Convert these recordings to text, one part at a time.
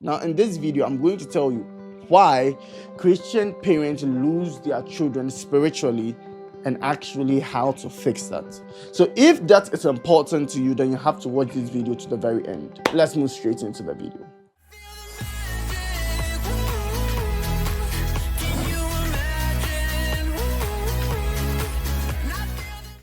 Now, in this video, I'm going to tell you why Christian parents lose their children spiritually and actually how to fix that. So if that is important to you, then you have to watch this video to the very end. Let's move straight into the video.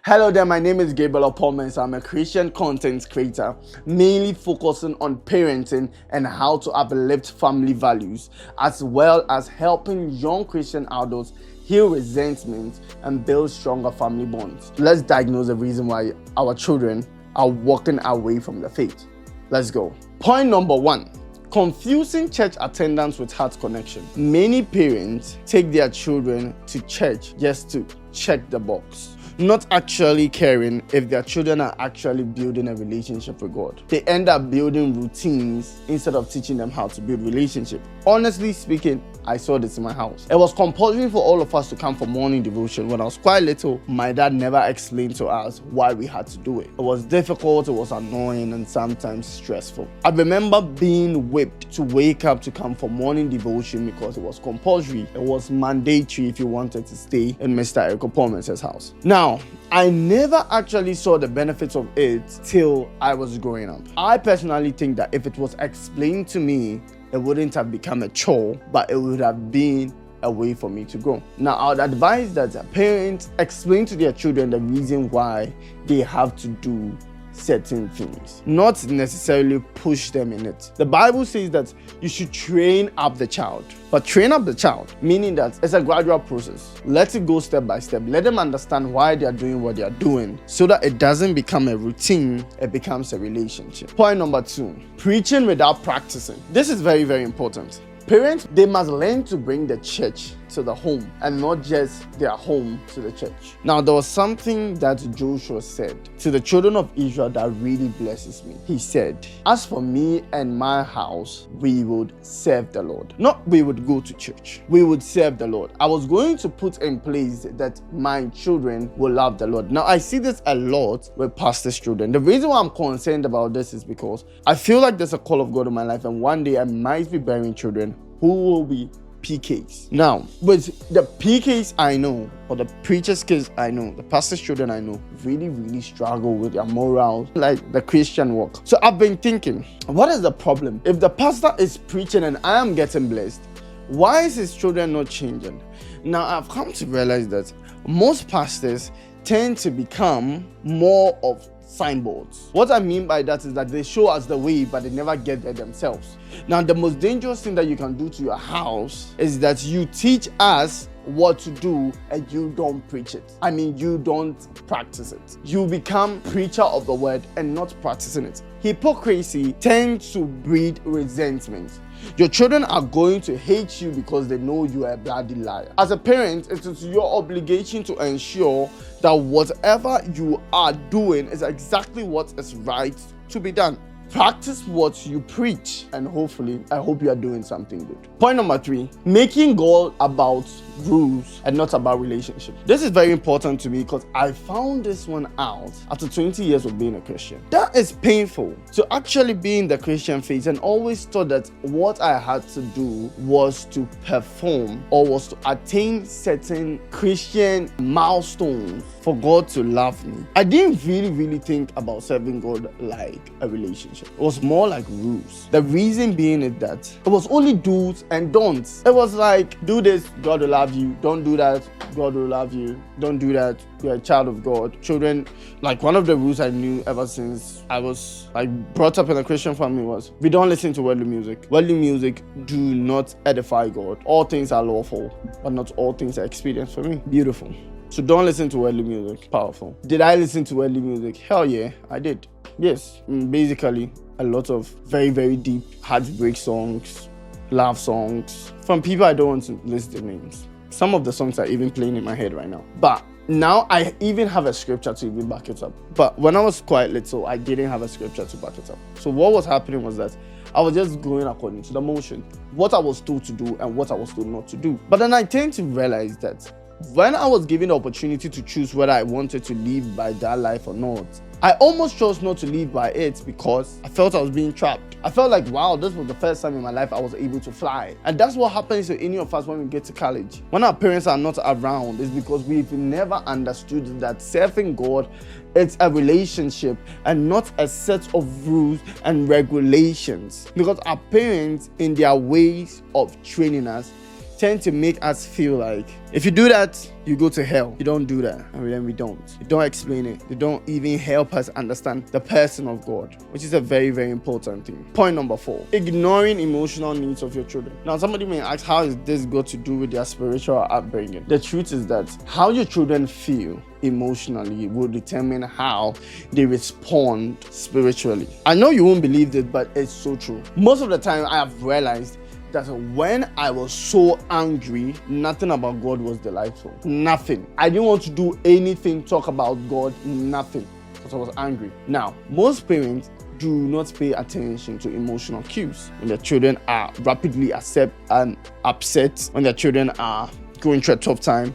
Hello there, my name is Gabriel Oppong-Mensah. I'm a Christian content creator, mainly focusing on parenting and how to uplift family values, as well as helping young Christian adults heal resentment and build stronger family bonds. Let's diagnose the reason why our children are walking away from the faith. Let's go. Point number 1. Confusing church attendance with heart connection. Many parents take their children to church just to check the box, not actually caring if their children are actually building a relationship with God. They end up building routines instead of teaching them how to build relationship. Honestly speaking, I saw this in my house. It was compulsory for all of us to come for morning devotion. When I was quite little, my dad never explained to us why we had to do it. It was difficult, it was annoying, and sometimes stressful. I remember being whipped to wake up to come for morning devotion because it was compulsory. It was mandatory if you wanted to stay in Mr. Oppong-Mensah's house. Now, I never actually saw the benefits of it till I was growing up. I personally think that if it was explained to me, it wouldn't have become a chore, but it would have been a way for me to grow. Now, I would advise that parents explain to their children the reason why they have to do certain things, not necessarily push them in it. The Bible says that you should train up the child, but train up the child, meaning that it's a gradual process. Let it go step by step. Let them understand why they are doing what they are doing so that it doesn't become a routine, it becomes a relationship. Point number 2, preaching without practicing. This is very, very important. Parents, they must learn to bring the church to the home and not just their home to the church. Now, there was something that Joshua said to the children of Israel that really blesses me. He said, "As for me and my house, we would serve the Lord." Not we would go to church. We would serve the Lord. I was going to put in place that my children will love the Lord. Now, I see this a lot with pastors' children. The reason why I'm concerned about this is because I feel like there's a call of God in my life, and one day I might be bearing children who will be PKs. Now, with the PKs I know, or the preachers' kids I know, the pastor's children I know, really struggle with their morals, like the Christian walk. So I've been thinking, what is the problem? If the pastor is preaching and I am getting blessed, why is his children not changing? Now, I've come to realize that most pastors tend to become more of signboards. What I mean by that is that they show us the way, but they never get there themselves. Now, the most dangerous thing that you can do to your house is that you teach us what to do and you don't preach it. I mean, you don't practice it. You become preacher of the word and not practicing it. Hypocrisy tends to breed resentment. Your children are going to hate you because they know you are a bloody liar. As a parent, it is your obligation to ensure that whatever you are doing is exactly what is right to be done. Practice what you preach, and hopefully, I hope you are doing something good. Point number 3, making God about rules and not about relationship. This is very important to me because I found this one out after 20 years of being a Christian. That is painful to actually be in the Christian faith and always thought that what I had to do was to perform or was to attain certain Christian milestones for God to love me. I didn't really think about serving God like a relationship. It was more like rules. The reason being is that it was only do's and don'ts. It was like, do this, God will love you. Don't do that, God will love you. Don't do that, you're a child of God. Children, like one of the rules I knew ever since I was brought up in a Christian family was, we don't listen to worldly music. Worldly music do not edify God. All things are lawful, but not all things are experienced for me. Beautiful. So don't listen to worldly music. Powerful. Did I listen to worldly music? Hell yeah, I did. Yes, basically a lot of very deep heartbreak songs, love songs from people I don't want to list their names. Some of the songs are even playing in my head right now. But now I even have a scripture to even back it up. But when I was quite little, I didn't have a scripture to back it up. So what was happening was that I was just going according to the motion, what I was told to do and what I was told not to do. But then I tend to realize that when I was given the opportunity to choose whether I wanted to live by that life or not, I almost chose not to live by it because I felt I was being trapped. I felt like, wow, this was the first time in my life I was able to fly. And that's what happens to any of us when we get to college. When our parents are not around, it's because we've never understood that serving God, it's a relationship and not a set of rules and regulations. Because our parents, in their ways of training us, tend to make us feel like if you do that, you go to hell. You don't do that, and then we don't. You don't explain it. You don't even help us understand the person of God, which is a very, very important thing. Point number 4, ignoring emotional needs of your children. Now, somebody may ask, how is this got to do with their spiritual upbringing? The truth is that how your children feel emotionally will determine how they respond spiritually. I know you won't believe this, but it's so true. Most of the time, I have realized that when I was so angry, nothing about God was delightful. Nothing. I didn't want to do anything, talk about God, nothing, because I was angry. Now, most parents do not pay attention to emotional cues. When their children are rapidly upset, when their children are going through a tough time,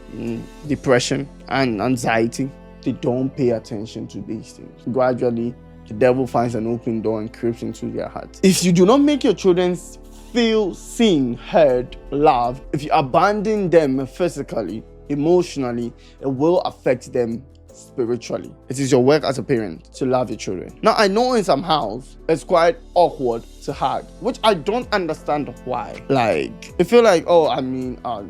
depression and anxiety, they don't pay attention to these things. Gradually, the devil finds an open door and creeps into their hearts. If you do not make your children feel seen, heard, loved, if you abandon them physically, emotionally, it will affect them spiritually. It is your work as a parent to love your children. Now, I know in some house, it's quite awkward to hug, which I don't understand why. Like, I feel like,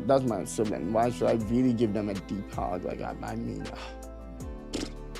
that's my sibling. Why should I really give them a deep hug? Like,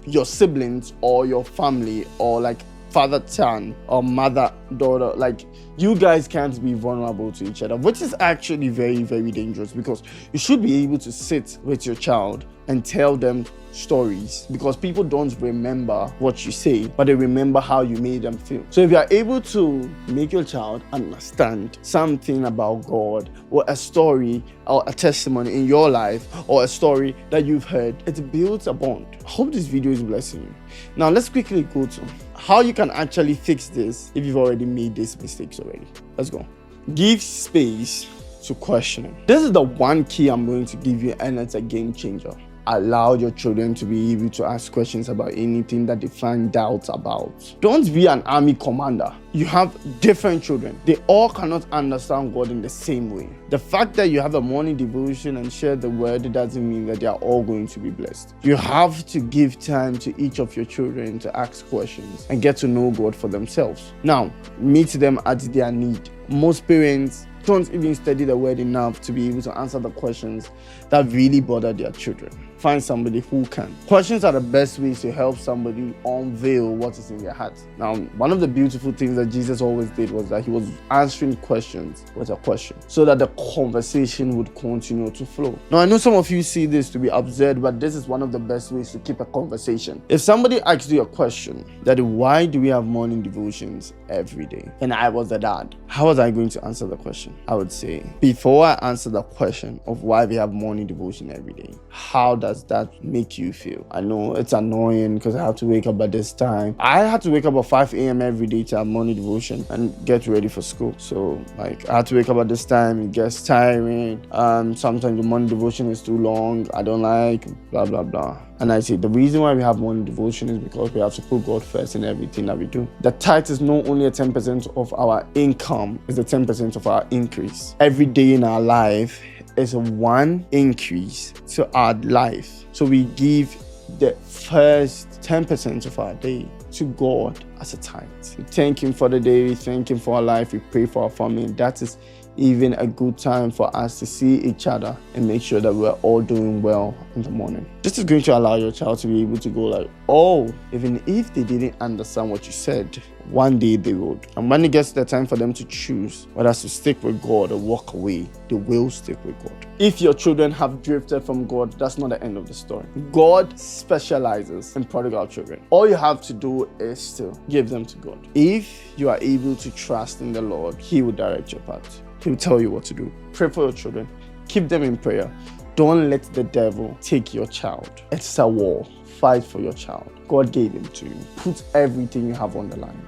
your siblings or your family or like father-son or mother-daughter, like, you guys can't be vulnerable to each other, which is actually very, very dangerous, because you should be able to sit with your child and tell them stories, because people don't remember what you say, but they remember how you made them feel. So if you are able to make your child understand something about God, or a story or a testimony in your life, or a story that you've heard, it builds a bond. I hope this video is blessing you. Now let's quickly go to how you can actually fix this if you've already made these mistakes already. Let's go. Give space to questioning. This is the one key I'm going to give you, and it's a game changer. Allow your children to be able to ask questions about anything that they find doubts about. Don't be an army commander. You have different children. They all cannot understand God in the same way. The fact that you have a morning devotion and share the word doesn't mean that they are all going to be blessed. You have to give time to each of your children to ask questions and get to know God for themselves. Now, meet them at their need. Most parents don't even study the word enough to be able to answer the questions that really bother their children. Find somebody who can. Questions are the best ways to help somebody unveil what is in their heart. Now, one of the beautiful things that Jesus always did was that he was answering questions with a question, so that the conversation would continue to flow. Now, I know some of you see this to be absurd, but this is one of the best ways to keep a conversation. If somebody asks you a question, that why do we have morning devotions every day? And I was a dad, how was I going to answer the question? I would say, before I answer the question of why we have morning devotion every day, how does that make you feel? I know it's annoying because I have to wake up at this time. I had to wake up at 5 a.m. every day to have morning devotion and get ready for school. So like, I had to wake up at this time. It gets tiring. Sometimes the morning devotion is too long. I don't like blah blah blah. And I say the reason why we have morning devotion is because we have to put God first in everything that we do. The tithe is not only a 10% of our income, it's a 10% of our increase. Every day in our life is a one increase to our life. So we give the first 10% of our day to God as a tithe. We thank Him for the day, we thank Him for our life, we pray for our family. That is even a good time for us to see each other and make sure that we're all doing well in the morning. This is going to allow your child to be able to go like, oh, even if they didn't understand what you said, one day they would. And when it gets the time for them to choose whether to stick with God or walk away, they will stick with God. If your children have drifted from God, that's not the end of the story. God specializes in prodigal children. All you have to do is to give them to God. If you are able to trust in the Lord, He will direct your path. He will tell you what to do. Pray for your children. Keep them in prayer. Don't let the devil take your child. It's a war. Fight for your child. God gave him to you. Put everything you have on the line.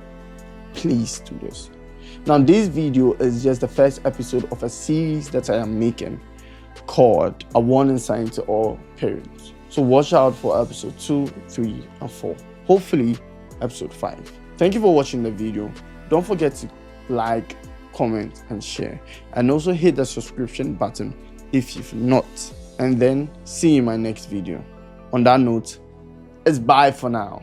Please do this. Now, this video is just the first episode of a series that I am making called A Warning Sign to All Parents. So watch out for episode 2, 3, and 4. hopefully episode 5. Thank you for watching the video. Don't forget to like, comment and share, and also hit the subscription button if you've not, and then see you in my next video. On that note, it's bye for now.